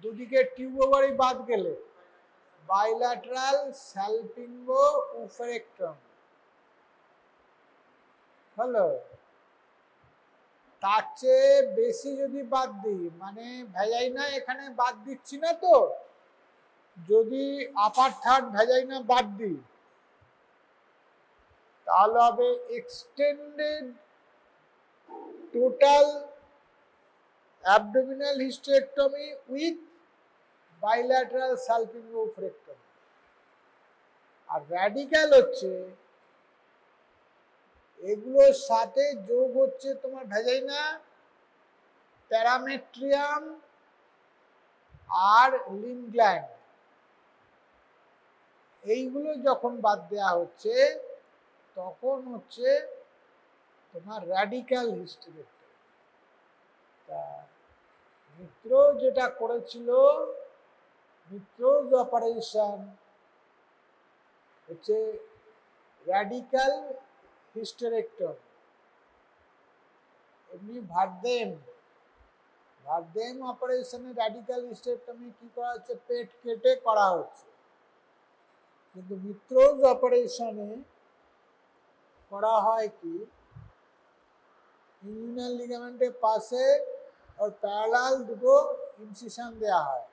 দুদিকে টিউব ওভারই বাদ গেলে বাইল্যাটারাল স্যালপিঙ্গো ওফারেক্টমি হলো। তার চেয়ে বেশি যদি বাদ দিই, মানে ভ্যাজাইনা এখানে বাদ দিচ্ছি না তো, যদি আপার থার্ড ভ্যাজাইনা বাদ দিই তাহলে হবে extended total abdominal hysterectomy with bilateral salpingo oophorectomy. আর র্যাডিক্যাল হচ্ছে এগুলোর সাথে যোগ হচ্ছে তোমার ভ্যাজাইনা, প্যারামেট্রিয়াম আর লিম্ফ গ্ল্যান্ড, এইগুলো যখন বাদ দেওয়া হচ্ছে তখন হচ্ছে তোমার র্যাডিক্যাল হিস্টেরেক্টমি। তা মিত্র যেটা করেছিল, মিত্রজ অপারেশন হচ্ছে র্যাডিক্যাল হিস্টেরেক্টমি। এমনি ভারদেম অপারেশনে র্যাডিক্যাল হিস্টেরেক্টমি কি করা হচ্ছে, পেট কেটে করা হচ্ছে। কিন্তু মিত্রজ অপারেশনে করা হয় কি, ইঞ্জিনাল লিগামেন্টের পাশে और প্যারালাল দুটো ইনসিশন দেওয়া হয়,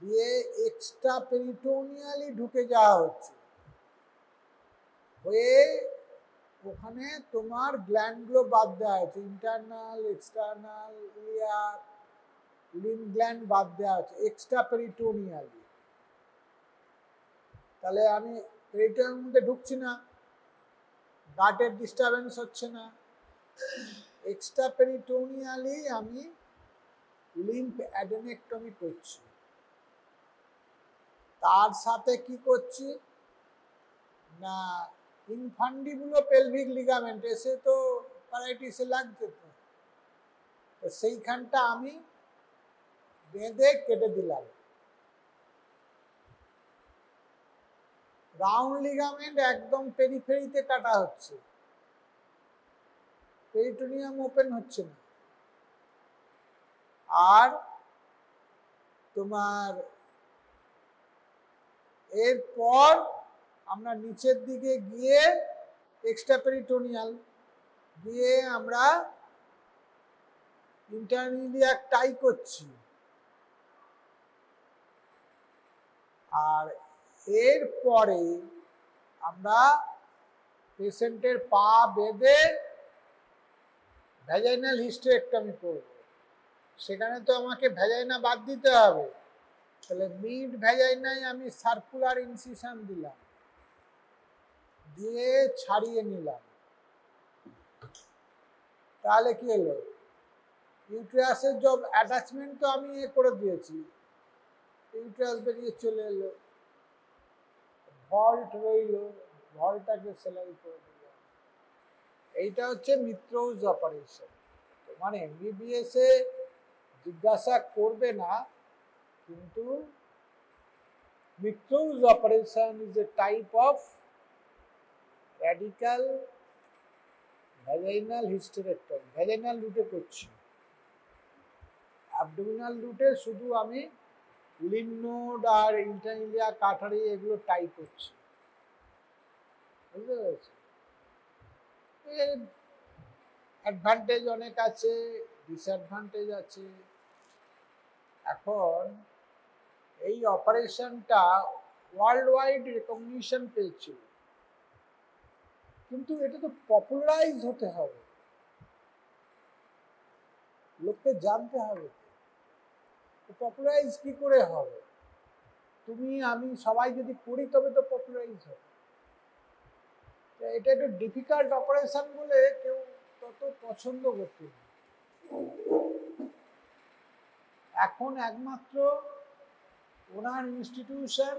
দিয়ে এক্সট্রা পেরিটোনিয়ালি ঢুকে যাওয়া হচ্ছে, হয়ে ওখানে তোমার গ্ল্যান্ডগুলো বাদ দেওয়া হচ্ছে, internal, external, iliac, lymph gland বাদ দেওয়া হচ্ছে এক্সট্রা পেরিটোনিয়ালি। তাহলে আমি পেরিটোনিয়াল মধ্যে ঢুকছি না, গাটের ডিস্টারবেন্স হচ্ছে না, এক্সট্রা পেরিটোনিয়ালি আমি লিম্ফ অ্যাডেনেক্টমি করছি। তার সাথে কি করছি না, ইনফান্ডিবুলো পেলভিক লিগামেন্ট এসে তো প্যারাইটিসে লাগছে, তো সেইখানটা আমি বেঁধে কেটে দিলাম। রাউন্ড লিগামেন্ট একদম পেরিফেরিতে কাটা হচ্ছে, পেরিটোনিয়াম ওপেন হচ্ছে না। আর তোমার এরপর আমরা নিচের দিকে গিয়ে এক্সট্রা পেরিটোনিয়াল দিয়ে আমরা ইন্টারমিডিয়াক টাই করছি। আর এরপরে আমরা পেশেন্টের পা বেঁধে ভ্যাজাইনাল হিস্টেরেক্টমি করব। সেখানে তো আমাকে ভ্যাজাইনা বাদ দিতে হবে, তাহলে মিড ভ্যাজাইনায় আমি সার্কুলার ইনসিশন দিলাম, দিয়ে ছাড়িয়ে নিলাম। তাহলে কি হলো, ইউট্রাসের জব অ্যাটাচমেন্ট তো আমি করে দিয়েছি, ইউট্রাস বেরিয়ে চলে এলো, ভল্ট রইল, ভল্টটাকে সেলাই করে দিলাম। এইটা হচ্ছে মিত্রজ অপারেশন। মানে এমবিবিএস এ জিজ্ঞাসা করবে না, কিন্তু মিত্রজ operation is a type of radical vaginal hysterectomy. Vaginal রুটে করছি, অ্যাবডোমিনাল রুটে শুধু আমি লিম্ফ নোড আর ইন্টারমিডিয়া কাটারি এগুলো টাই করছি। বুঝতে পেরেছি? এর অ্যাডভান্টেজ অনেক আছে, ডিসঅ্যাডভান্টেজ আছে। এখন এই অপারেশনটা ওয়ার্ল্ড ওয়াইড রেকগনিশন পেয়েছিল, কিন্তু এটা তো পপুলারাইজ হতে হবে, লোককে জানতে হবে। পপুলারাইজ কি করে হবে? তুমি আমি সবাই যদি করি তবে তো পপুলারাইজ হবে। এটা একটু ডিফিকাল্ট অপারেশন বলে কেউ তত পছন্দ করতে না। এখন একমাত্র ওনার ইনস্টিটিউশন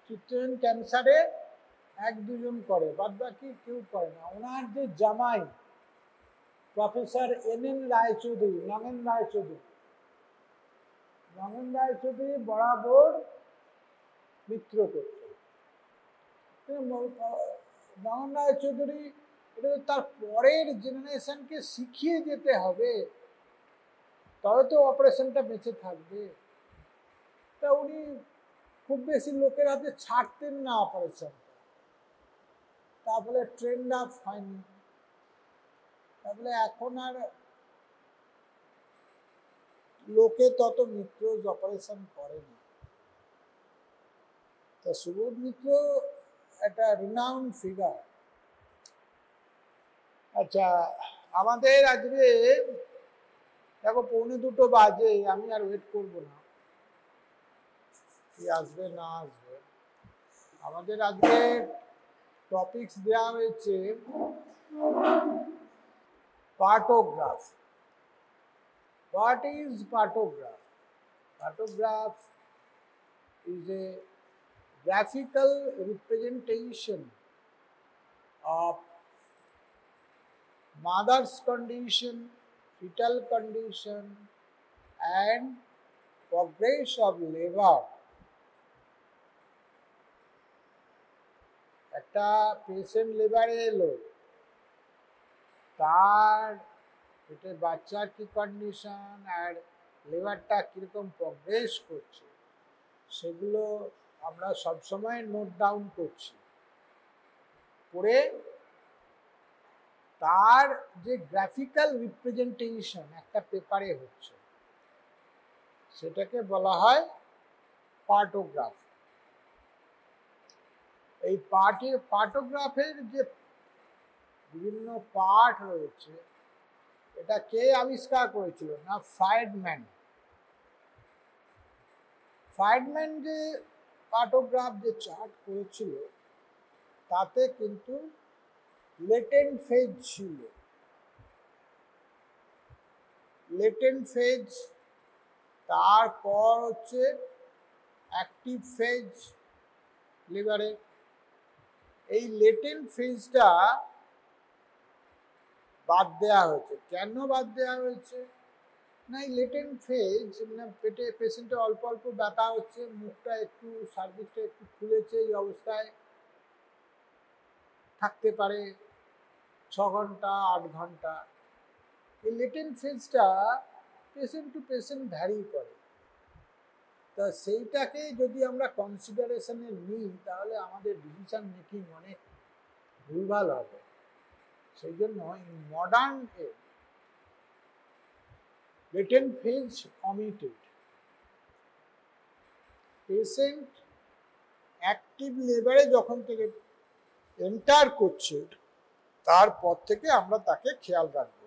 চিত্তরঞ্জন ক্যান্সারে এক দুজন করে, বাদ বাকি কেউ করে না। ওনার যে জামাই প্রফেসর NN রায়চৌধুরী, নগেন রায়চৌধুরী বরাবর মিত্র করত। নগেন রায়চৌধুরী এটা তার পরের জেনারেশনকে শিখিয়ে যেতে হবে, তবে তো অপারেশনটা বেঁচে থাকবে। তা উনি খুব বেশি লোকের হাতে ছাড়তেন না অপারেশনটা, তারপরে ট্রেন্ড আপ হয়নি, তারপরে এখন আর লোকে তত মিত্র অপারেশন করে না। তো সুবোধ মিত্র একটা রিনাউন্ড ফিগার। আচ্ছা, আমাদের আজকে দেখো 1:45 বাজে, আমি আর ওয়েট করবো না কি আসবে না আসবে। আমাদের আজকে টপিকস দেওয়া হয়েছে পার্টোগ্রাফ। What is partograph? Partograph is a graphical representation of mother's condition, fetal condition, and progress of labor. একটা পেশেন্ট লেবারে এলো, তার পেটে বাচ্চার কি কন্ডিশন আর লেবারটা কিরকম প্রগ্রেস করছে সেগুলো আমরা সবসময় নোট ডাউন করছি করে তার যে গ্রাফিক্যাল রিপ্রেজেন্টেশন একটা পেপারে হচ্ছে সেটাকে বলা হয় পার্টোগ্রাফ। এই পার্টোগ্রাফের যে বিভিন্ন পার্ট রয়েছে, এটা কে আবিষ্কার করেছিল না ফ্রাইডম্যান। ফ্রাইডম্যান যে পার্টোগ্রাফ যে চার্ট করেছিল তাতে কিন্তু লেটেন্ট ফেজ ছিল। লেটেন্ট ফেজ, তারপর হচ্ছে অ্যাক্টিভ ফেজ লিভারে। এই লেটেন্ট ফেজটা বাদ দেওয়া হয়েছে। কেন বাদ দেওয়া হয়েছে না, এই লেটেন্ট ফেজ মানে পেটে পেশেন্টের অল্প অল্প ব্যথা হচ্ছে, মুখটা একটু সার্ভিসটা একটু খুলেছে, এই অবস্থায় থাকতে পারে 6 ঘন্টা 8 ঘন্টা। এই লেটেন্ট ফেজটা পেশেন্ট টু পেশেন্ট ভ্যারি করে। তা সেইটাকে যদি আমরা কনসিডারেশনে নিই তাহলে আমাদের ডিসিশন মেকিং অনেক ভুলভাল হবে। সেই জন্য modern latent phase omitted. Patient active লেবারে যখন থেকে এন্টার করছে তারপর থেকে আমরা তাকে খেয়াল রাখব।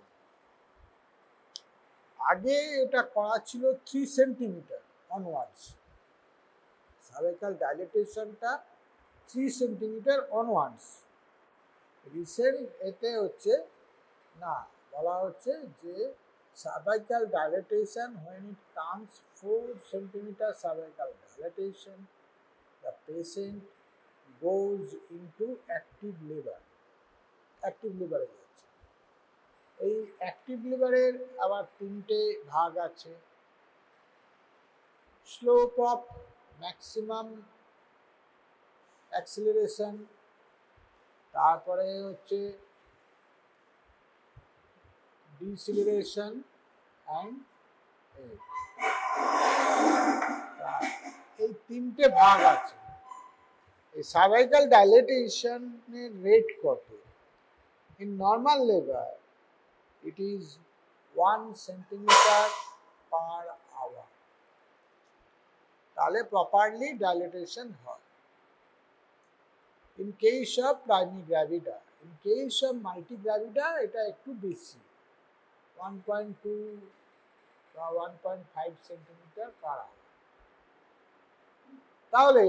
আগে এটা করা ছিল 3 সেন্টিমিটার অনওয়ার্ডস, সার্ভাইকাল ডাইলেটেশনটা 3 সেন্টিমিটার অনওয়ার্ডস। রিসেন্ট এতে হচ্ছে না, বলা হচ্ছে যে cervical dilatation, when it comes 4 centimeter cervical dilatation, the patient goes into active labor. Active লিভারে যাচ্ছে। এই অ্যাক্টিভ লিভারের আবার 3টে ভাগ আছে। স্লোপ অফ ম্যাক্সিমাম অ্যাক্সিলারেশন, তারপরে হচ্ছে ডিসিলারেশন অ্যান্ড এই 3টে ভাগ আছে। এই সার্ভাইকাল ডাইলেটেশনের রেট কত? In normal labour it is 1 centimetre per hour, তাহলে প্রপারলি ডাইলেটেশন হয়। In case of primi gravida, in case of multi gravida এটা একটু বেশি, 1.2 বা 1.5 সেন্টিমিটার পার আওয়ার। তাহলে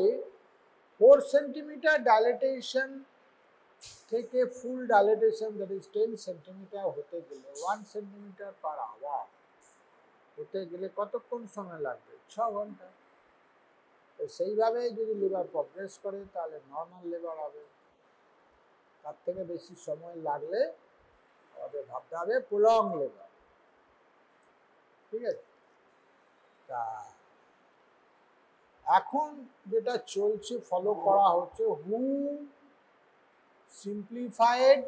4 সেন্টিমিটার ডাইলেটেশন থেকে ফুল ডাইলেটেশন দ্যাট ইজ 10 সেন্টিমিটার হতে গেলে 1 সেন্টিমিটার পার আওয়ার হতে গেলে কতক্ষণ সময় লাগবে? 6 ঘন্টা। তো সেইভাবে যদি লিভার প্রগ্রেস করে তাহলে নর্মাল লিভার হবে। তার থেকে বেশি সময় লাগলে আমাদের ভাবতে হবে প্রলং লিভার। ঠিক আছে? তা এখন যেটা চলছে, ফলো করা হচ্ছে হু সিম্পলিফাইড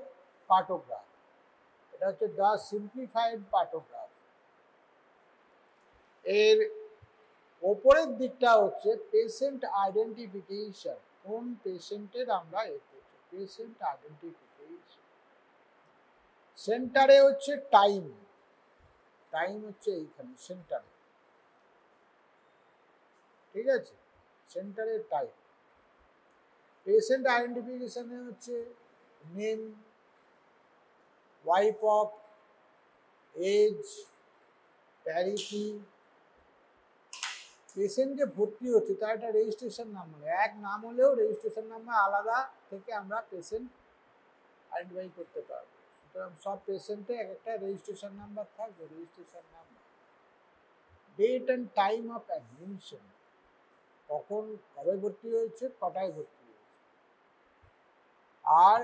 পার্টোগ্রাফ। এটা হচ্ছে দ্য সিম্পলিফাইড পার্টোগ্রাফ। এর ওপরের দিকটা হচ্ছে পেশেন্ট আইডেন্টিফিকেশন, কোন পেশেন্টের আমরা পেশেন্ট আইডেন্টিফিকেশন। সেন্টারে হচ্ছে টাইম, টাইম হচ্ছে এইখানে সেন্টারে, ঠিক আছে, সেন্টারে টাইম। পেশেন্ট আইডেন্টিফিকেশনে হচ্ছে name, wife of, age, parity, patient যে ভর্তি হচ্ছে তার একটা রেজিস্ট্রেশন নাম্বার, এক নাম হলেও রেজিস্ট্রেশন নাম্বার আলাদা থেকে আমরা পেশেন্ট আইডেন্টিফাই করতে পারবো। সুতরাং সব পেশেন্টে এক একটা রেজিস্ট্রেশন নাম্বার থাকবে, registration number. Date and time of admission, কখন কবে ভর্তি হয়েছে, কটায় ভর্তি হয়েছে। আর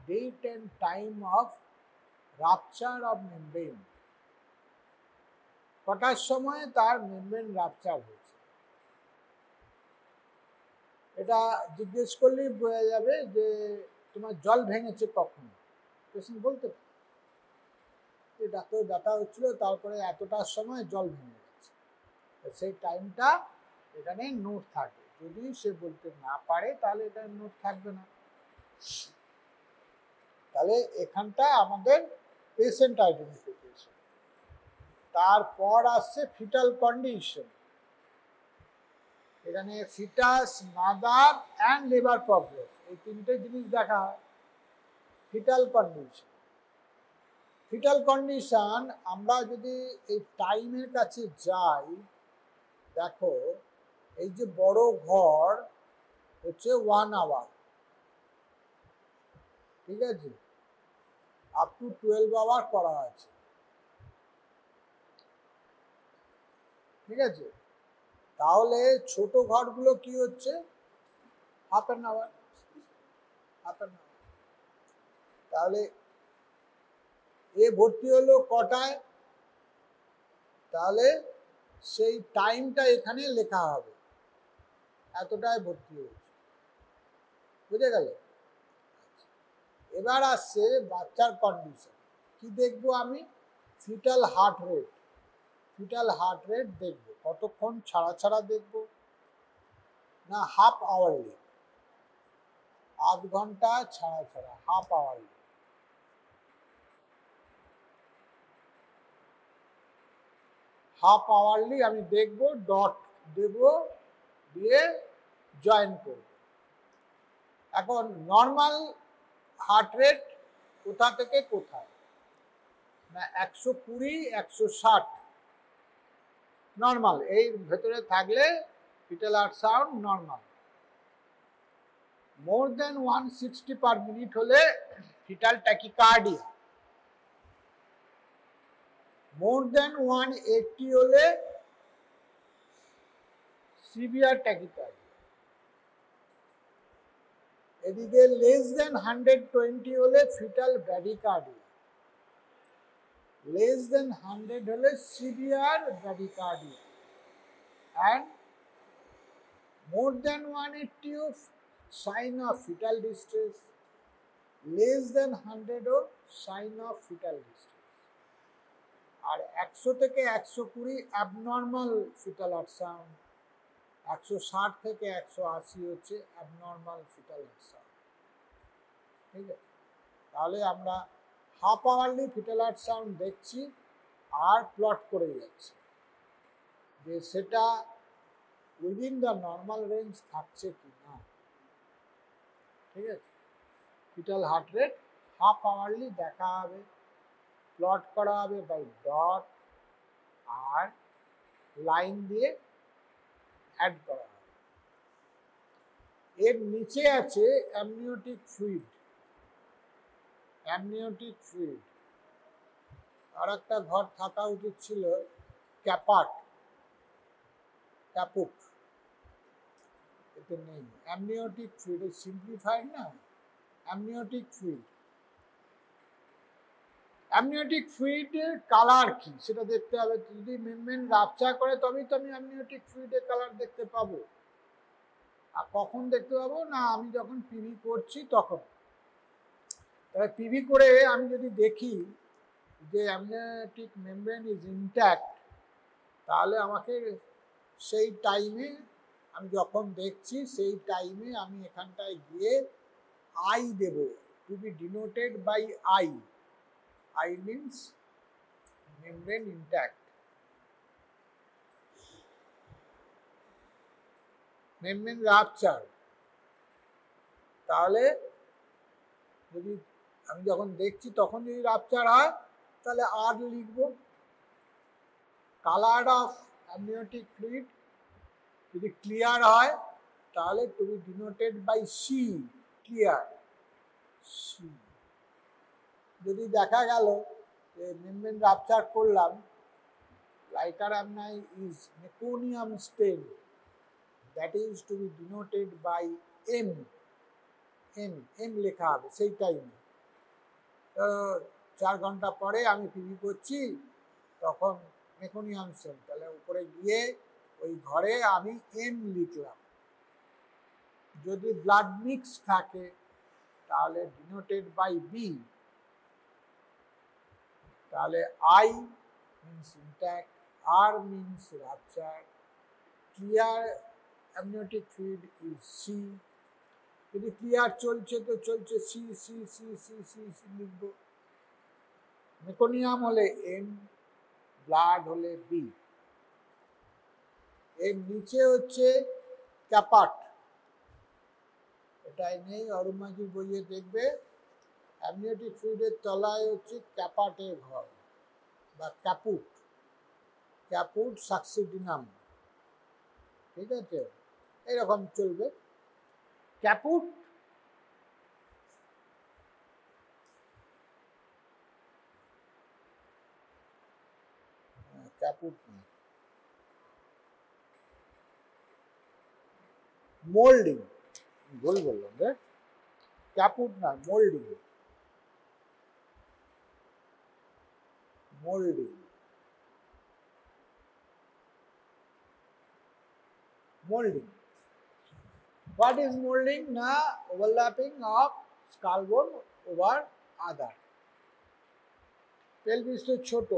date and time of rupture of membrane, কটার সময় তার মেমব্রেন রাপচার হয়েছে। এটা জিজ্ঞেস করলেই বোঝা যাবে যে তোমার জল ভেঙেছে কখন, পেশেন্ট বলতে পারে ডাক্তার ব্যথা হচ্ছিল তারপরে এতটার সময় জল ভেঙে গেছে, সেই টাইমটা এখানে নোট থাকে। যদি সে বলতে না পারে তাহলে এখানে নোট থাকবে না। তাহলে এখানটা আমাদের পেশেন্ট আইডেন্টিফিকেশন। তারপর আসছে ফিটাল কন্ডিশন। এখানে fetus, mother and liver problem, এই তিনটে জিনিস দেখা হয়। ফিটাল কন্ডিশন, ফিটাল কন্ডিশন আমরা যদি এই টাইমের কাছে যাই, দেখো এই যে বড় ঘর হচ্ছে 1 আওয়ার, ঠিক আছে, আপ টু 12 আওয়ার করা আছে, ঠিক আছে। তাহলে ছোট ঘরগুলো কি হচ্ছে half an hour, half an hour. তাহলে এ ভর্তি হলো কটায়, তাহলে সেই টাইমটা এখানে লেখা হবে, এতটায় ভর্তি হয়েছে, বুঝে গেল। এবার আসছে বাচ্চার কন্ডিশন। কি দেখবো আমি, fetal heart rate, fetal heart rate দেখবো কতক্ষণ ছাড়া ছাড়া দেখবো, না হাফ আওয়ারলি, আধ ঘন্টা ছাড়া ছাড়া, হাফ আওয়ারলি। হাফ আওয়ারলি আমি দেখবো, ডট দেব, দিয়ে জয়েন করব। এখন নর্মাল হার্ট রেট কোথা থেকে কোথায়, না 120, 160 নর্মাল, এই ভেতরে থাকলে ফিটাল আল্ট্রাসাউন্ড নর্মাল। মোর দেন 160 পার মিনিট হলে ফিটাল ট্যাকিকার্ডিয়া, মোর দেন 180 হলে সিভিয়ার ট্যাকিকার্ডিয়া। এদিকে লেস দেন 120 হলে ফিটাল ব্র্যাডিকার্ডিয়া, লেস দেন 100 হলে severe bradycardia, and more than 180 of sign of fetal distress, less than 100 of sign of fetal distress। আর 100 থেকে 120 abnormal fetal ultrasound, 160 থেকে 180 হচ্ছে abnormal fetal ultrasound, ঠিক আছে। তাহলে আমরা হাফ আওয়ারলি ফিটাল আল্ট্রাসাউন্ড দেখছি আর plot করে যাচ্ছি যে সেটা উইদিন দ্য নর্মাল রেঞ্জ থাকছে কি না, ঠিক আছে। Fetal heart rate half hourly দেখা হবে, প্লট করা হবে বাই ডট, আর লাইন দিয়ে অ্যাড করা হবে। এর নিচে আছে অ্যামনিওটিক ফ্লুইড, অ্যামনিওটিক ফ্লুইড। আর একটা ঘর থাকা উচিত ছিল ক্যাপাট, ক্যাপুট, এতে নেই। অ্যামনিওটিক ফ্লুইড সিম্পলিফাইড না, অ্যামনিওটিক ফ্লুইড। অ্যামনিওটিক ফ্লুইডের কালার কি সেটা দেখতে হবে, যদি মেমব্রেন রাপচার করে তবেই তো আমি অ্যামনিওটিক ফ্লুইডের কালার দেখতে পাবো। আর কখন দেখতে পাবো, না আমি যখন পিভি করছি তখন। তাহলে পিভি করে আমি যদি দেখি যে অ্যামনিওটিক মেমব্রেন ইজ ইনট্যাক্ট, তাহলে আমাকে সেই টাইমে আমি যখন দেখছি সেই টাইমে আমি এখানটায় গিয়ে আই দেব, to be denoted by I. I means membrane intact, membrane rupture. তাহলে যদি আমি যখন দেখছি তখন যদি রাপচার হয় তাহলে আর লিখব। কালার অফ অ্যামনিওটিক ফ্লুইড যদি ক্লিয়ার হয় তাহলে to be denoted by C, clear C. যদি দেখা গেল যে মেমব্রেন রাপচার করলাম, liquor amnii is meconium stain, that is to be denoted by M, M লেখা হবে সেই টাইমে। 4 ঘন্টা পরে আমি পিভি করছি তখন মেকোনিয়াম স্টেন, তাহলে উপরে গিয়ে ওই ঘরে আমি M লিখলাম। যদি ব্লাড মিক্স থাকে তাহলে ডিনোটেড বাই বি, তাহলে I means intact, R means rupture, clear amniotic fluid is C। যদি ক্লিয়ার চলছে তো চলছে C C C C C C লিখব। মেকোনিয়াম হলে এম, ব্লাড হলে বি। এর নিচে হচ্ছে ক্যাপাট, এটাই নেই, অরুমাজির বইয়ে দেখবে অ্যামনিওটিক ফ্লুইডের তলায় হচ্ছে ক্যাপাটের ঘর বা ক্যাপুট, ক্যাপুট সাকসিডিনাম, ঠিক আছে, এরকম চলবে। ক্যাপুট ক্যাপুট মোল্ডিং, ভুল বললাম রে, ক্যাপুট না, molding, molding, molding. What is molding? Na overlapping of skull bone over other. Pelvis তো ছোট,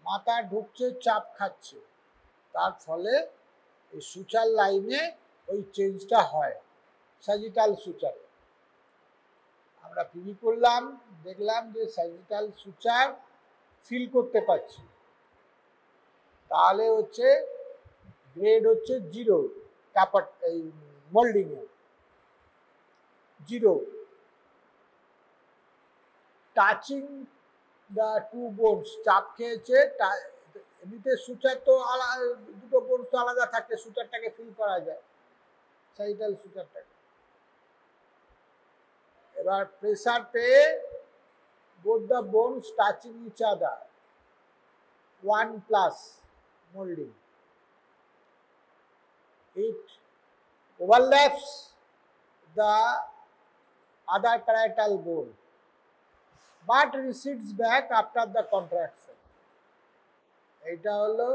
মাথা ঢুকছে, চাপ খাচ্ছে, তার ফলে এই সুচার লাইনে ওই চেঞ্জটা হয়, স্যাজিটাল সুচারে। আমরা পিভি করলাম, দেখলাম যে স্যাজিটাল সুচার ফিল করতে পারছি, তাহলে হচ্ছে গ্রেড হচ্ছে 0, ক্যাপাট এই মোল্ডিং এ 0। টাচিং দ্য টু বোনস, চাপ খেয়েছে, এমনিতে সুচার তো দুটো বোনস তো আলাদা থাকে, সুচারটাকে ফিল করা যায়, স্যাজিটাল সুচারটাকে। এবার প্রেসার পেয়ে both the bones touching each other, 1+ molding. It overlaps the other parietal bone but recedes back after the contraction. এটা হলো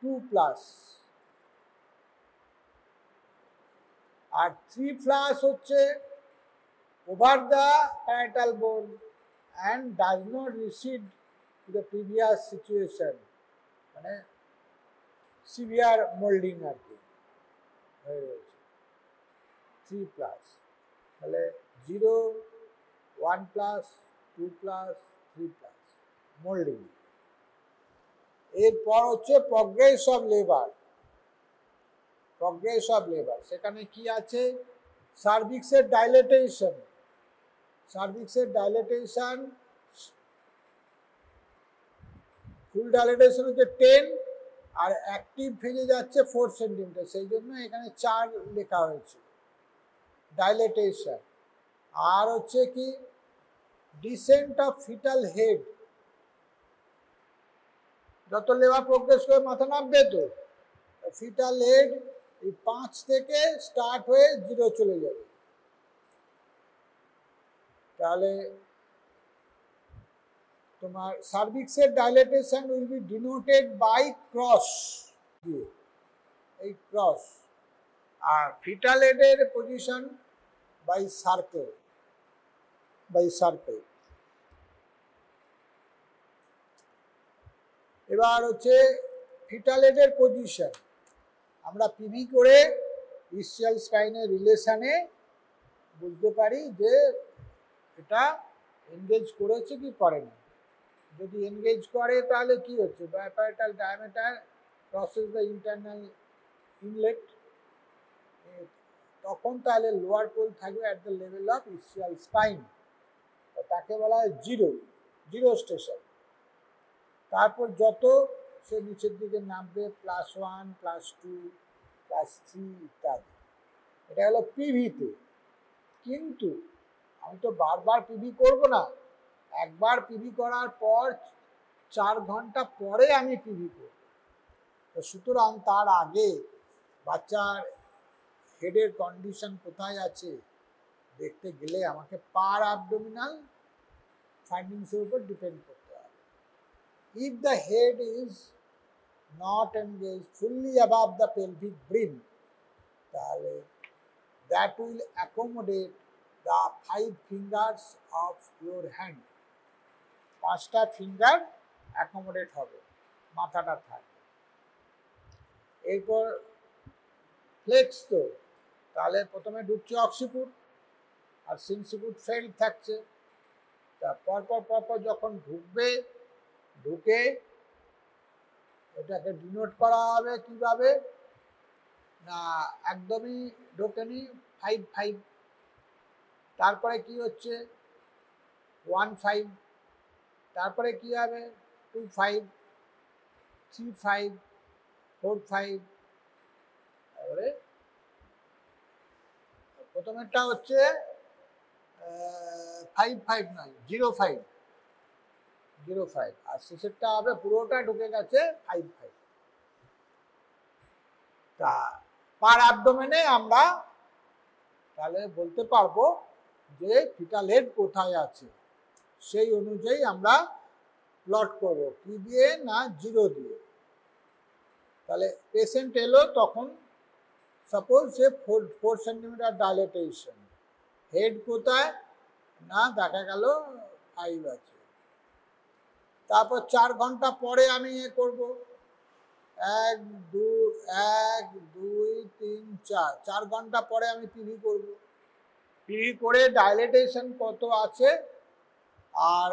2+, আর 3+ হচ্ছে over the parietal bone and does not recede to the previous situation, মানে severe moulding আর কি হয়ে রয়েছে। 3+, তাহলে 0, 1+, 2+, 3+ moulding. এরপর হচ্ছে progress of labour. Progress of labour সেখানে কি আছে? সার্ভিক্সের ডাইলেটেশন, সার্ভিক্সের ডাইলেটেশন, ফুল ডাইলেটেশন হচ্ছে 10 আর অ্যাক্টিভ ফেজে যাচ্ছে 4 সেন্টিমিটার, সেই জন্য এখানে 4 লেখা হয়েছে ডাইলেটেশন। আর হচ্ছে কি ডিসেন্ট অফ ফিটাল হেড, যত লেবার প্রোগ্রেস করে মাথা নামবে তো ফিটাল হেড এই 5 থেকে স্টার্ট হয়ে 0 চলে যাবে। তাহলে তোমার সার্ভিক্সের dilatation will be denoted by cross দিয়ে, এই ক্রস, আর ফিটাল হেডের position by circle, by circle. এবার হচ্ছে ফিটাল হেডের পজিশন আমরা পিভি করে ইসচিয়াল স্পাইনের রিলেশনে বুঝতে পারি যে এটা এনগেজ করেছে কি করেনি। যদি এনগেজ করে তাহলে কি হচ্ছে, biparietal diameter crosses the internal inlet, তখন তাহলে লোয়ার পোল থাকবে at the level of ischial spine, তাকে বলা হয় জিরো স্টেশন। তারপর যত সে নিচের দিকে নামবে +1 +2 +3 ইত্যাদি, এটা হলো পিভিতে। কিন্তু আমি তো বারবার পিভি করব না, একবার পিভি করার পর 4 ঘন্টা পরে আমি পিভি করব। তো সুতরাং তার আগে বাচ্চার হেডের কন্ডিশন কোথায় আছে দেখতে গেলে আমাকে পার অ্যাবডোমিনাল ফাইন্ডিংসের উপর ডিপেন্ড করতে হবে। If the head is not engaged fully above the pelvic brim, তাহলে that will accommodate the 5 fingers of your hand, 5টা ফিঙ্গার অ্যাকোমোডেট হবে, মাথাটা থাকবে। এরপর ফ্লেক্স, তো তাহলে প্রথমে ঢুকছে অক্সিপুট আর সিনসিপুট ফেল থাকছে, তা পরপর যখন ঢুকে এটাকে ডিনোট করা হবে কিভাবে না, একদমই ঢোকেনি 5, তারপরে কি হচ্ছে 1-5, তারপরে কি হবে 2-5, 3-5, 4-5, তারপরে প্রথমেরটা হচ্ছে 5 নয় 0-5, আর শেষেরটা হবে পুরোটা ঢুকে গেছে 5। তা পার অ্যাবডোমেনে আমরা তাহলে বলতে পারবো যে ফিটাল হেড কোথায় আছে, সেই অনুযায়ী আমরা প্লট করব, কি দিয়ে না 0 দিয়ে। তাহলে পেশেন্ট এলো, তখন সাপোজ যে 4 সেন্টিমিটার ডাইলেটেশন, হেড কোথায় না দেখা গেল 5 আছে। তারপর 4 ঘন্টা পরে আমি করব 1 2 3 4 ঘন্টা পরে আমি পিভি করব। পিভি করে ডাইলেটেশন কত আছে, আর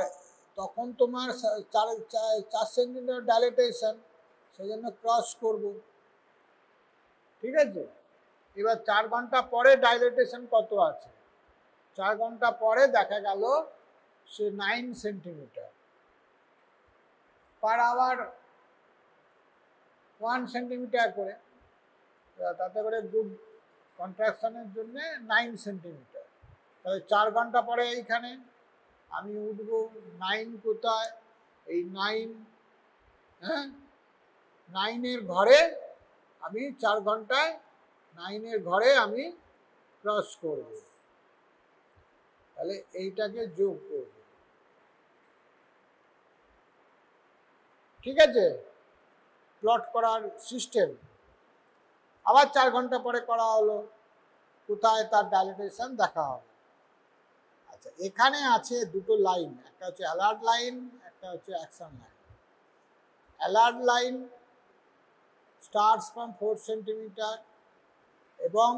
তখন তোমার 4 সেন্টিমিটার ডাইলেটেশন, সেজন্য ক্রস করব, ঠিক আছে। এবার 4 ঘন্টা পরে ডাইলেটেশন কত আছে, 4 ঘন্টা পরে দেখা গেল সে 9 সেন্টিমিটার, পার আওয়ার 1 সেন্টিমিটার করে, তাতে করে গুড কন্ট্রাকশনের জন্য 9 সেন্টিমিটার। তাহলে 4 ঘন্টা পরে এইখানে আমি উঠব 9 কোথায়, এই 9, হ্যাঁ 9-এর ঘরে আমি 4 ঘন্টায় 9-এর ঘরে আমি ক্রস করব, তাহলে এইটাকে যোগ করব, ঠিক আছে। প্লট করার সিস্টেম আবার 4 ঘন্টা পরে করা হলো, কোথায় তার ডাইলেটেশন দেখা হবে। আচ্ছা, এখানে আছে দুটো লাইন, একটা হচ্ছে অ্যালার্ট লাইন, একটা হচ্ছে action line. Alert line starts from 4 centimetre, এবং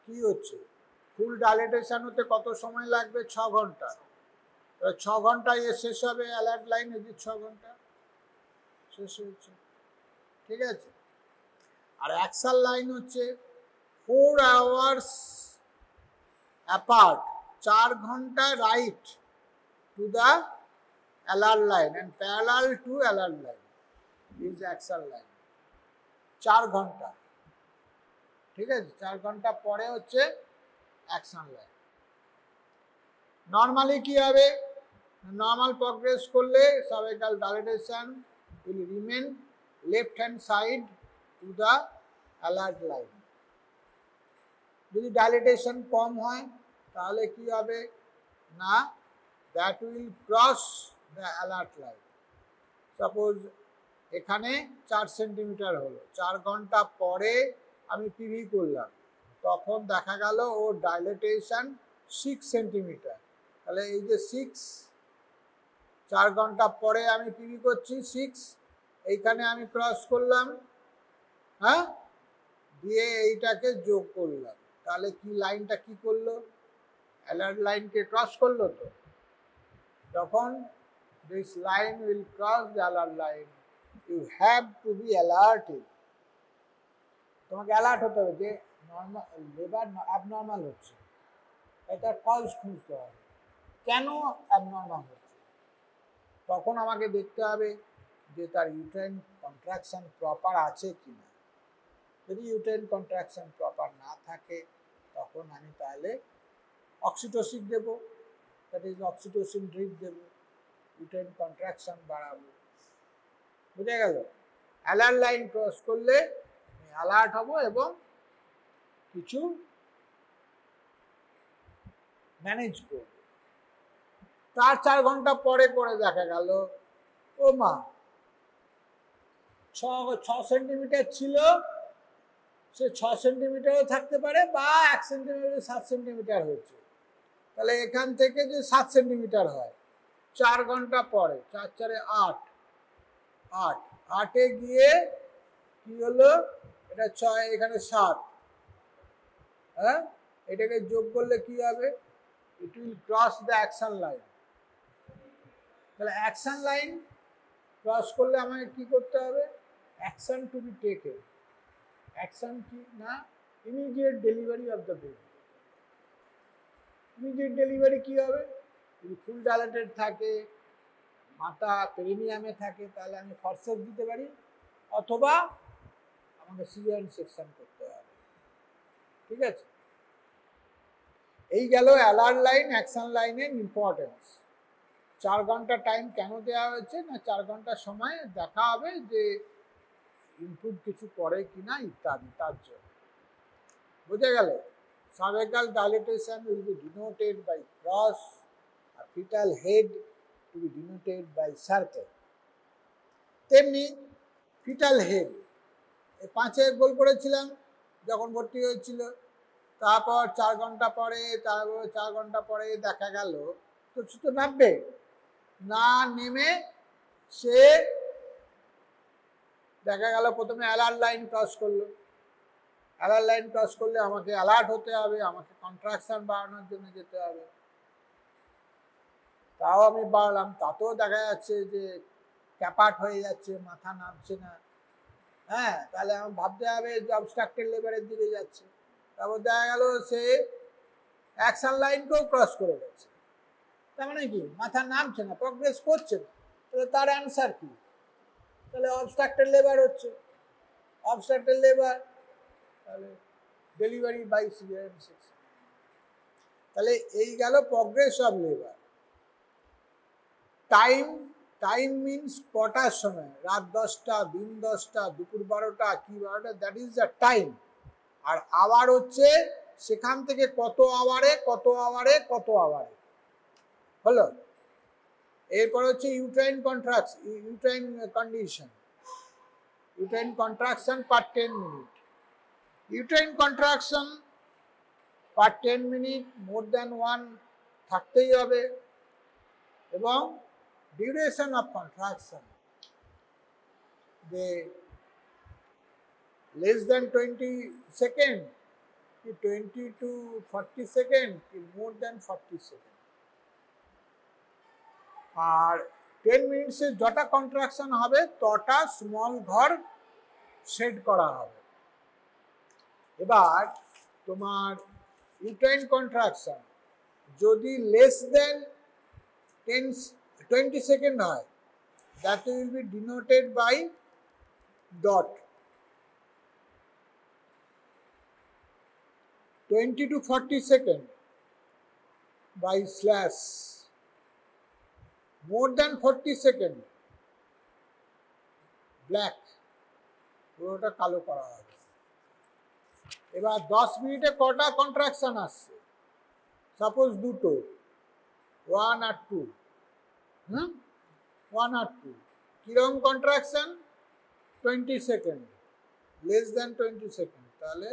কি হচ্ছে ফুল ডাইলেটেশন হতে কত সময় লাগবে, 6 ঘন্টা। 6 ঘন্টায় শেষ হবে অ্যালার্ট লাইন, এই যে 6 ঘন্টা শেষ হয়েছে, ঠিক আছে। আর অ্যাক্সাল লাইন হচ্ছে 4 hours apart, 4 ঘন্টা right to the alert line and parallel to alert line is axial line, 4 ঘন্টা, ঠিক আছে। 4 ঘন্টা পরে হচ্ছে অ্যাকশন লাইন। নর্মালি কি হবে, নর্মাল প্রগ্রেস করলে cervical dilatation will remain left hand side to the alert line। যদি ডাইলেটেশন কম হয় তাহলে কি হবে না, that will cross the alert line। Suppose এখানে 4 সেন্টিমিটার হলো, 4 ঘন্টা পরে আমি পিভি করলাম, তখন দেখা গেল ও ডাইলেটেশন 6 সেন্টিমিটার, তাহলে এই যে 6, 4 ঘন্টা পরে আমি পিভি করছি 6, এইখানে আমি ক্রস করলাম, হ্যাঁ, দিয়ে এইটাকে যোগ করলাম, তাহলে কি লাইনটা কি করলো, অ্যালার্ট লাইনকে ক্রস করলো। তো যখন this line will cross the alert line, you have to be alerted. তোমাকে অ্যালার্ট হতে হবে যে নর্মাল লেবার অ্যাবনর্মাল হচ্ছে, এটা কজ খুঁজতে হবে কেন অ্যাবনর্মাল হচ্ছে। তখন আমাকে দেখতে হবে যে তার ইউট্রাইন কন্ট্রাকশন প্রপার আছে কিনা। যদি ইউট্রাইন কন্ট্রাকশন প্রপার না থাকে তখন আমি তাহলে অক্সিটোসিন দেবো, দ্যাট ইজ অক্সিটোসিন ড্রিপ দেবো, ইউট্রাইন কন্ট্রাকশন বাড়াবো। বুঝে গেল? অ্যালার্ট লাইন ক্রস করলে আমি অ্যালার্ট হব এবং কিছু ম্যানেজ করব। তার 4 ঘন্টা পরে করে দেখা গেল ও মা 6 সেন্টিমিটার ছিল, সে 6 সেন্টিমিটারও থাকতে পারে বা 1 সেন্টিমিটার 7 সেন্টিমিটার হয়েছে, তাহলে এখান থেকে যে 7 সেন্টিমিটার হয় 4 ঘন্টা পরে, 4 4 8, 8 গিয়ে কি হলো, এটা 6, এখানে 7, হ্যাঁ, এটাকে যোগ করলে কি হবে, it will cross the action line. তাহলে অ্যাকশন লাইন ক্রস করলে আমাকে কি করতে হবে, action to be taken. Action কি না, immediate delivery of the baby. Immediate delivery কি হবে, যদি ফুল ডাইলেটেড থাকে, মাথা পেরিনিয়ামে থাকে, তাহলে আমি ফরসেপ দিতে পারি, অথবা আমাকে সিজারিয়ান সেকশন করতে হবে। ঠিক আছে, এই গেল অ্যালার্ট লাইন অ্যাকশন লাইনের ইম্পর্টেন্স। 4 ঘন্টা টাইম কেন দেওয়া হয়েছে না, 4 ঘন্টা সময় দেখা হবে যে ইনপুট কিছু করে কিনা ইত্যাদি, তার জন্য। বুঝে গেল? cervical dilatation will be denoted by cross, a fetal head to be denoted by circle. তেমনি ফিটাল হেড 5-এ গোল করেছিলাম যখন ভর্তি হয়েছিল, তারপর 4 ঘন্টা পরে, তারপর 4 ঘন্টা পরে দেখা গেল তো নামবে না, নেমে সে দেখা গেল প্রথমে অ্যালার্ট লাইন ক্রস করলো। অ্যালার্ট লাইন ক্রস করলে আমাকে অ্যালার্ট হতে হবে, আমাকে কন্ট্রাকশন বাড়ানোর জন্য যেতে হবে। তাও আমি বাড়লাম, তাতেও দেখা যাচ্ছে যে ক্যাপার্ট হয়ে যাচ্ছে, মাথা নামছে না, হ্যাঁ, তাহলে আমার ভাবতে হবে যে অবস্ট্রাক্টেড লেবারের দিকে যাচ্ছে। তারপর দেখা গেল সে অ্যাকশন লাইনকেও ক্রস করে গেছে, তার মানে কি মাথা নামছে না, প্রগ্রেস করছে না। তাহলে তার অ্যান্সার কি, তাহলে অবস্ট্রাক্টেড লেবার হচ্ছে, অবস্ট্রাক্টেড লেবার, তাহলে ডেলিভারি বাই সিজারিয়ান সেকশন। তাহলে এই গেল progress of labour. Time means কটার সময়, রাত 10টা, দিন 10টা, দুপুর 12টা, কি 12টা, দ্যাট ইজ দ্য টাইম। আর আওয়ার হচ্ছে সেখান থেকে কত আওয়ারে কত আওয়ারে কত আওয়ারে হলো। এরপর হচ্ছে uterine contraction, uterine condition, uterine contraction per 10 minute. Uterine contraction per 10 minute more than 1 থাকতেই হবে, এবং ডিউরেশন অফ কন্ট্রাকশন যে less than 20 সেকেন্ড কি 20 to 40 সেকেন্ড কি মোর দ্যান 40 সেকেন্ড। আর 10 মিনিটসে যটা কন্ট্রাকশন হবে তটা স্মল ঘর শেড করা হবে। এবার তোমার ইউট্রাইন কন্ট্রাকশন যদি লেস দেন 20 সেকেন্ড হয়, that will be denoted by dot। 20 to 40 second by slash, more than 40 second black, পুরোটা কালো করা হবে। এবার 10 মিনিটে কটা কন্ট্রাকশন আসছে, সাপোজ দুটো, 1 আর 2, 1 আর 2, কিরকম contraction, 20 second, less than 20 second, তাহলে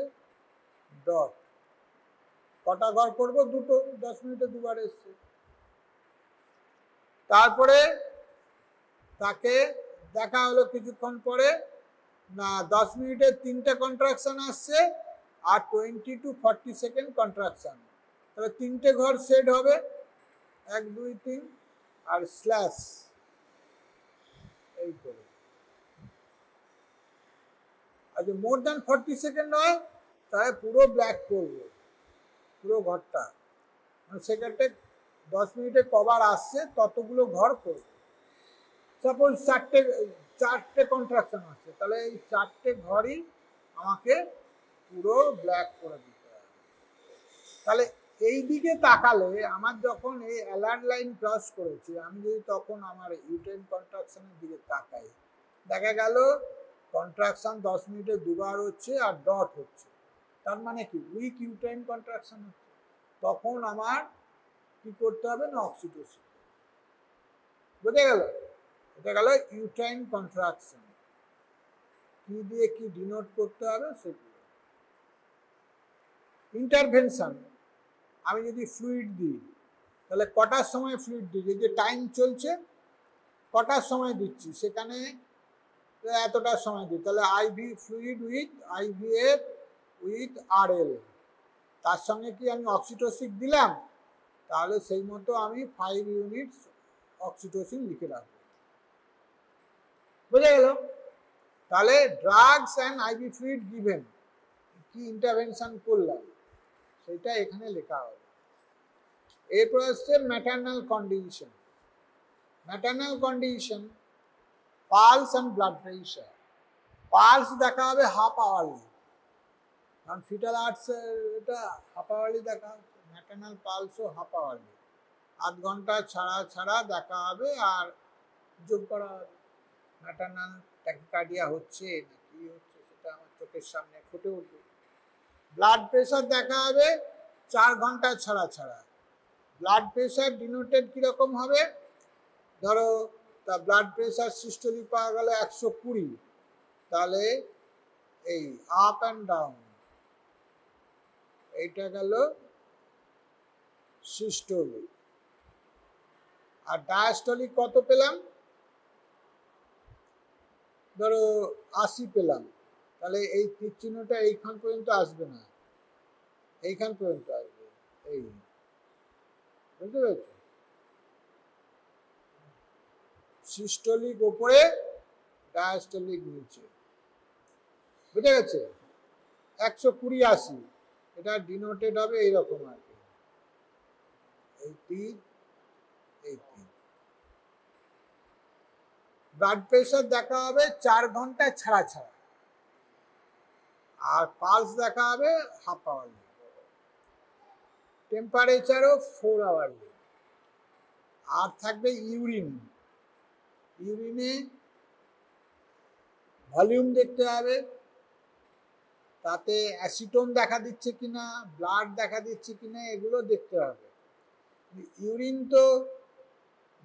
ডট। কটা ঘর করবো, দুটো, 10 মিনিটে দুবার এসছে। তারপরে তাকে দেখা হলো কিছুক্ষণ পরে না 10 মিনিটে 3টে কন্ট্রাকশন আসছে আর 20 to 40 সেকেন্ড কন্ট্রাকশন। তাহলে 3টে ঘর সেট হবে 1 2 3 আর স্ল্যাশ এই করে। আর যদি মোর দ্যান 40 সেকেন্ড হয় তাহলে পুরো ব্ল্যাক করবো পুরো ঘরটা, মানে সেক্ষেত্রে 10 মিনিটে কবার আসছে ততগুলো ঘর করবো। সাপোজ 4টে কন্ট্রাকশন আসছে, তাহলে এই 4টে ঘরই আমাকে পুরো ব্ল্যাক করে দিতে হবে। তাহলে এই দিকে তাকালে আমার যখন এই অ্যালার্ট লাইন ক্রস করেছে, আমি যদি তখন আমার ইউটেন কন্ট্রাকশনের দিকে তাকাই, দেখা গেল কন্ট্রাকশন 10 মিনিটে দুবার হচ্ছে আর ডট হচ্ছে, তার মানে কি উইক ইউটেন কন্ট্রাকশন হচ্ছে। তখন আমার কি করতে হবে না অক্সিটোসিন, বুঝে গেল? এটা গেল ইউটাইন কন্ট্রাকশন। কি দিয়ে কি ডিনোট করতে হবে সেগুলো। ইন্টারভেনশন, আমি যদি ফ্লুইড দিই তাহলে কটার সময় ফ্লুইড দিই, যে টাইম চলছে কটার সময় দিচ্ছি সেখানে এতটার সময় দিই, তাহলে IV fluid with IVF with RL, তার সঙ্গে কি আমি অক্সিটোসিন দিলাম, তাহলে সেই মতো আমি 5 ইউনিটস অক্সিটোসিন লিখে রাখবো, বুঝে গেল? তাহলে drugs and IV fluid given, কি ইন্টারভেনশন করলাম সেটা এখানে লেখা হবে। এরপর আসছে maternal condition. Maternal condition, pulse and blood pressure. Pulse দেখা হবে হাফ আওয়ারলি, কারণ ফিটাল আর্টস এটা হাফ আওয়ারলি দেখা হচ্ছে, ম্যাটারনাল পালসও হাফ আওয়ারলি, আধ ঘন্টা ছাড়া ছাড়া দেখা হবে আর যোগ করা হবে ম্যাটারনাল ট্যাকিকার্ডিয়া হচ্ছে না কি হচ্ছে সেটা আমার চোখের সামনে ফুটে উঠবে। ব্লাড প্রেশার দেখা হবে 4 ঘন্টা ছাড়া ছাড়া। ব্লাড প্রেশার ডিনোটেড কিরকম হবে, ধরো তা ব্লাড প্রেশার সিস্টোলিক পাওয়া গেল 120, তাহলে এই আপ অ্যান্ড ডাউন এইটা গেল সিস্টোলিক। আর ডায়াস্টোলিক কত পেলাম, ধরো 80 পেলাম, তাহলে এই তীর চিহ্নটা এইখান পর্যন্ত আসবে না, এইখান পর্যন্ত আসবে, এই বুঝতে পেরেছ? সিস্টোলিক উপরে ডায়াস্টোলিক নিচে, বুঝে গেছে? 120 80 এটা ডিনোটেড হবে এইরকম আর কি, এই তীর এই তীর। ব্লাড প্রেশার দেখা হবে 4 ঘন্টা ছাড়া ছাড়া, আর পালস দেখা হবে হাফ আওয়ারলি, টেম্পারেচারও 4 আওয়ারলি। আর থাকবে ইউরিন, ইউরিনে ভলিউম দেখতে হবে, তাতে অ্যাসিটোন দেখা দিচ্ছে কিনা, ব্লাড দেখা দিচ্ছে কিনা, এগুলো দেখতে হবে। ইউরিন তো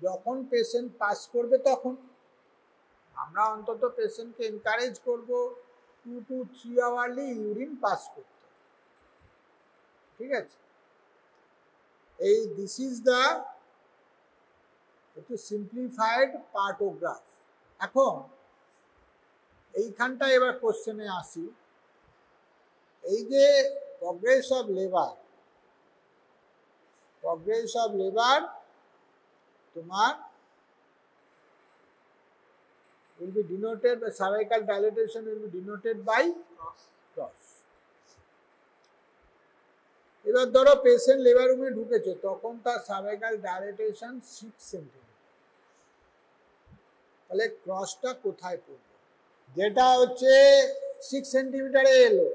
যখন পেশেন্ট পাস করবে তখন আমরা অন্তত পেশেন্টকে এনকারেজ করব 2 to 3 আওয়ারলি ইউরিন পাস করতে, ঠিক আছে? এই দিস ইজ দ্য একটু সিম্পলিফাইড পার্টোগ্রাফ। এখন এইখানটা এবার কোশ্চেনে আসি, এই যে progress of labour, progress of labour তোমার will be denoted by cervical dilatation, will be denoted by cross. এবার ধরো পেশেন্ট লেবার রুমে ঢুকেছে, তখন তার সার্ভাইকাল ডাইলেটেশন 6 সেন্টিমিটার, তাহলে ক্রসটা কোথায় পড়বে? যেটা হচ্ছে 6 সেন্টিমিটারে এলো,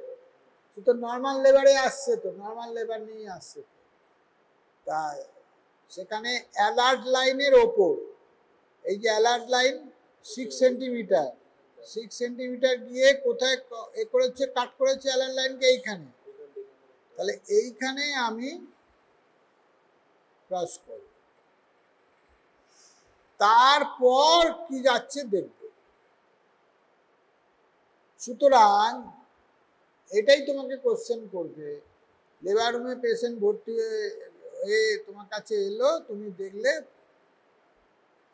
সে তো নর্মাল লেবারে আসছে, তো নর্মাল লেবার নিয়ে আসছে, তাই সেখানে অ্যালার্ট লাইনের ওপর, এই যে অ্যালার্ট লাইন 6 সেন্টিমিটার, 6 সেন্টিমিটার গিয়ে কোথায় এ করেছে, কাট করেছে অ্যালার্ট লাইনকে এইখানে, তাহলে এইখানে আমি ক্রস করব, তারপর কি যাচ্ছে দেখব। সুতরাং এটাই তোমাকে কোশ্চেন করবে, লেবার রুমে পেশেন্ট ভর্তি হয়ে তোমার কাছে এলো, তুমি দেখলে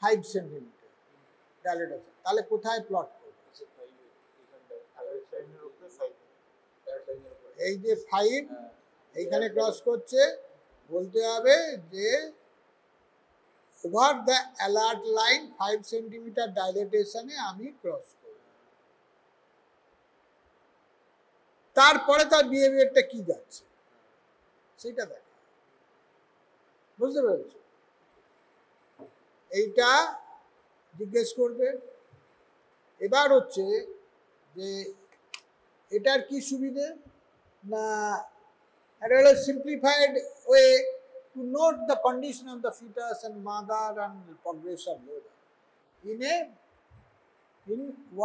5 সেন্টিমিটার, ডাইলেটেশন। তাহলে কোথায় প্লট করবে? এই যে 5 এইখানে ক্রস করছে, বলতে হবে যে over the alert line 5 centimetre ডাইলেটেশনে আমি ক্রস করব। তারপরে তার বিহেভিয়ারটা কি যাচ্ছে সেটা দেখা, বুঝতে পেরেছ? এইটা জিজ্ঞেস করবে। এবার হচ্ছে যে এটার কি সুবিধে না, এটা হলো simplified way to note the condition of the fetus and mother and progress of labor in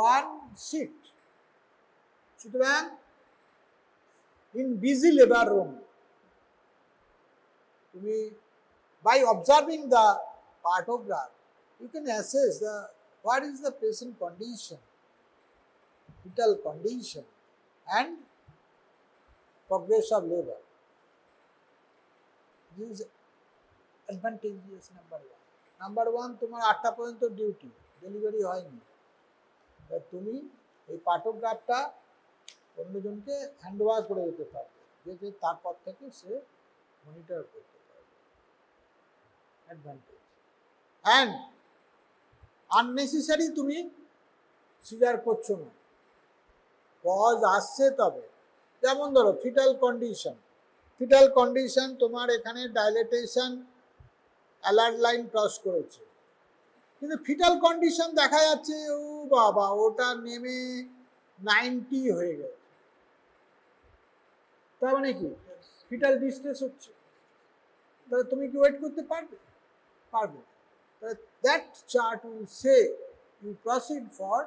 one sheet. সুতরাং in busy labor room, তুমি by observing the partograph you can assess the what is the patient condition, fetal condition and progress of labor. This is advantageous number 1. Number 1, তোমার 8টা পর্যন্ত duty, delivery হয়নি, তুমি এই পার্টোগ্রাফটা অন্যজনকে hand over করে দিতে পারবে, যে তারপর থেকে সে মনিটর করতে পারবে। অ্যাডভান্টেজ। অ্যান্ড আননেসেসারি তুমি সিজার করছো না, কজ আসছে তবে। যেমন ধরো ফিটাল কন্ডিশন তোমার এখানে ডাইলেটেশন অ্যালার্ট লাইন ক্রস করেছে, কিন্তু ফিটাল কন্ডিশন দেখা যাচ্ছে ও বাবা ওটা নেমে 90 হয়ে গেছে, তার মানে কি ফিটাল ডিস্ট্রেস হচ্ছে, তাহলে তুমি কি ওয়েট করতে পারবে? That chart will say you proceed for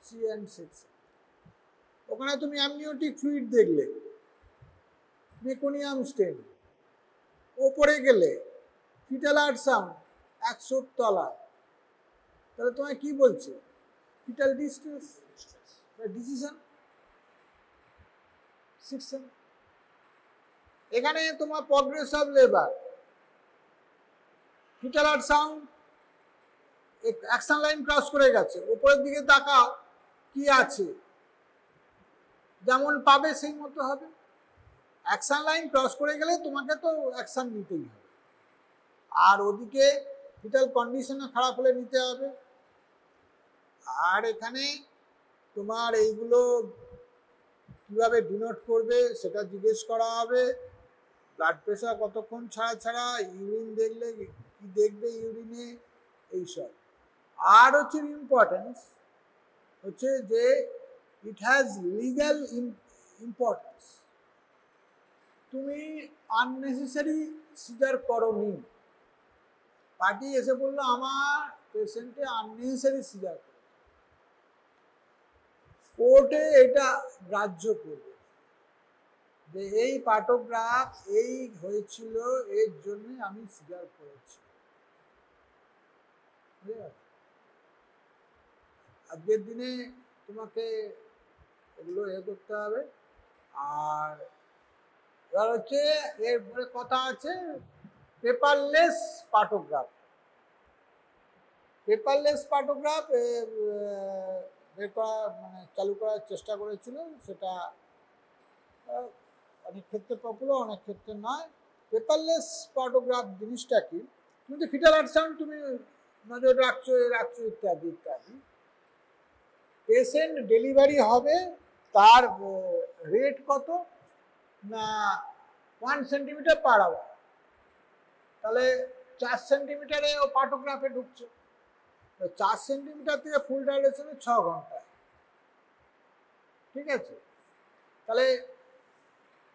CN section. ওখানে তুমি অ্যামনিওটিক ফ্লুইড দেখলে, মেকোনিয়াম স্টেন, ওপরে গেলে ফিটাল আল্ট্রাসাউন্ড 100 তলায়, তাহলে তোমায় কি বলছে? Fetal distress, decision section. এখানে তোমার progress of labour, fetal ultrasound action line cross করে গেছে, উপরের দিকে তাকাও কি আছে, যেমন পাবে সেই মতো হবে। অ্যাকশন লাইন ক্রস করে গেলে তোমাকে তো অ্যাকশন নিতেই হবে, আর ওদিকে ফিটাল কন্ডিশনে খারাপ হলে নিতে হবে। আর এখানে তোমার এইগুলো কিভাবে ডিনোট করবে সেটা জিজ্ঞেস করা হবে। ব্লাড প্রেশার কতক্ষণ ছাড়া, ইউরিন দেখলে কি দেখবে ইউরিনে, এইসব। আর হচ্ছে ইম্পর্টেন্স হচ্ছে যে ইট হ্যাজ লিগ্যাল ইম্পর্টেন্স। তুমি আননেসেসারি সিজার করোনি, পার্টি এসে বললো আমার পেশেন্টে আননেসেসারি সিজার, কোর্টে এটা গ্রাহ্য করবে যে এই পার্টোগ্রাফ এই হয়েছিল এর জন্য আমি সিজার করেছি। আজকের দিনে তোমাকে এগুলো করতে হবে। আর এবার হচ্ছে এরপরে কথা আছে পেপারলেস পার্টোগ্রাফ। মানে চালু করার চেষ্টা করেছিল, সেটা অনেক ক্ষেত্রে পপুলার, অনেক ক্ষেত্রে নয়। পেপারলেস পার্টোগ্রাফ জিনিসটা কি, তুমি তো ফিটাল আল্ট্রাসাউন্ড তুমি নজর রাখছো ইত্যাদি। পেশেন্ট ডেলিভারি হবে, তার রেট কত না 1 সেন্টিমিটার পার আওয়ার, তাহলে 4 সেন্টিমিটারে ও পার্টোগ্রাফে ঢুকছে, 4 সেন্টিমিটার থেকে ফুল ডাইলেশনে 6 ঘন্টা, ঠিক আছে? তাহলে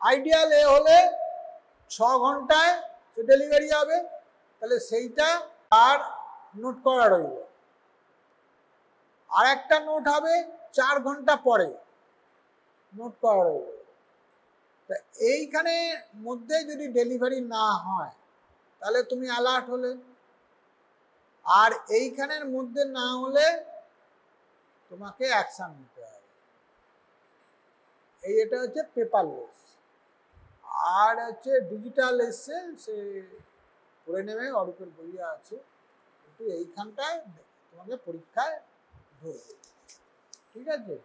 আইডিয়াল এ হলে 6 ঘন্টায় সে ডেলিভারি হবে, তাহলে সেইটা আর নোট করা রইল। আর একটা নোট হবে 4 ঘন্টা পরে নোট করা রইল। তা এইখানে মধ্যে যদি ডেলিভারি না হয় তাহলে তুমি অ্যালার্ট হলে, আর এইখানের মধ্যে না হলে তোমাকে অ্যাকশন নিতে হবে। এটা হচ্ছে পেপারলেস। আর হচ্ছে ডিজিটাল এসছে, সে করে নেবে, অরূপের বইয়া আছে, কিন্তু এইখানটায় তোমাকে পরীক্ষায় ধরবে। ঠিক আছে?